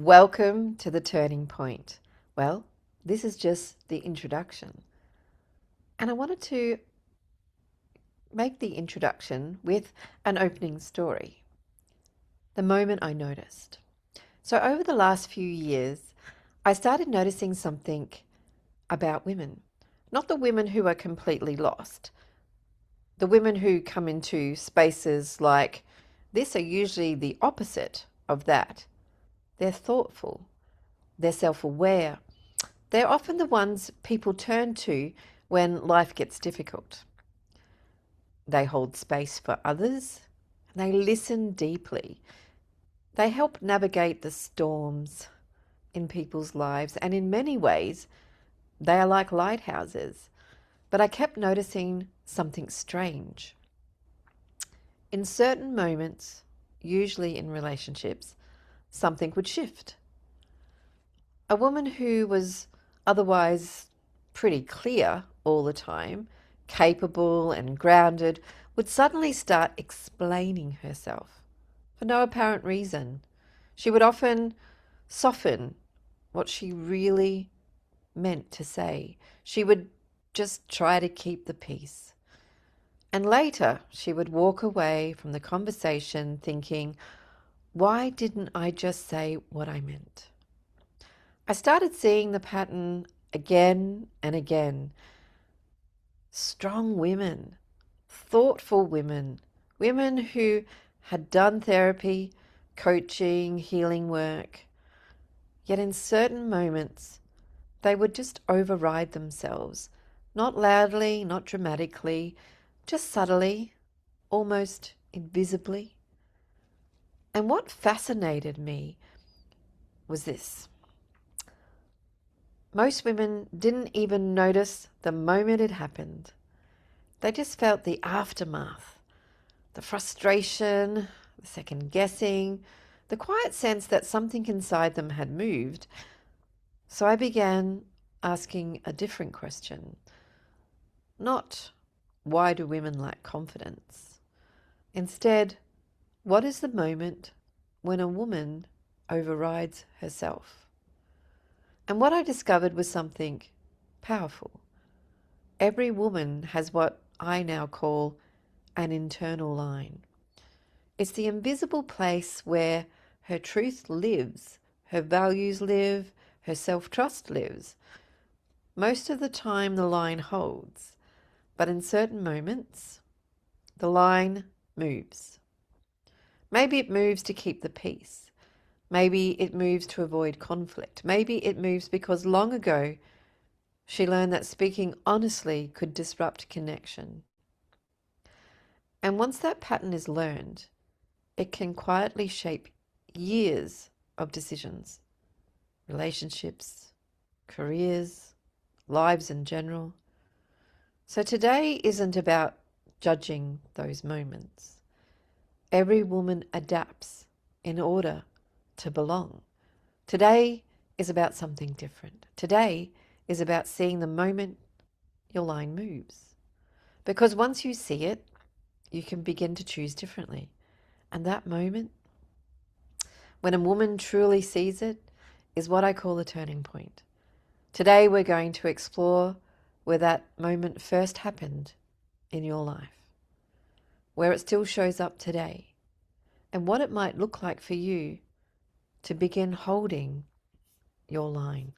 Welcome to the turning point. Well, this is just the introduction. And I wanted to make the introduction with an opening story. The moment I noticed. So, over the last few years, I started noticing something about women. Not the women who are completely lost. The women who come into spaces like this are usually the opposite of that. They're thoughtful, they're self aware. They're often the ones people turn to when life gets difficult. They hold space for others. They listen deeply. They help navigate the storms in people's lives, and in many ways, they are like lighthouses. But I kept noticing something strange. In certain moments, usually in relationships, something would shift. A woman who was otherwise pretty clear all the time, capable and grounded, would suddenly start explaining herself for no apparent reason. She would often soften what she really meant to say. She would just try to keep the peace. And later, she would walk away from the conversation thinking, why didn't I just say what I meant? I started seeing the pattern again and again. Strong women, thoughtful women, women who had done therapy, coaching, healing work, yet in certain moments they would just override themselves, not loudly, not dramatically, just subtly, almost invisibly. And what fascinated me was this. Most women didn't even notice the moment it happened. They just felt the aftermath, the frustration, the second guessing, the quiet sense that something inside them had moved. So I began asking a different question. Not, why do women lack confidence? Instead, what is the moment when a woman overrides herself? And what I discovered was something powerful. Every woman has what I now call an internal line. It's the invisible place where her truth lives, her values live, her self-trust lives. Most of the time the line holds, but in certain moments the line moves. Maybe it moves to keep the peace. Maybe it moves to avoid conflict. Maybe it moves because long ago she learned that speaking honestly could disrupt connection. And once that pattern is learned, it can quietly shape years of decisions, relationships, careers, lives in general. So today isn't about judging those moments. Every woman adapts in order to belong. Today is about something different. Today is about seeing the moment your line moves. Because once you see it, you can begin to choose differently. And that moment, when a woman truly sees it, is what I call a turning point. Today we're going to explore where that moment first happened in your life, where it still shows up today, and what it might look like for you to begin holding your line.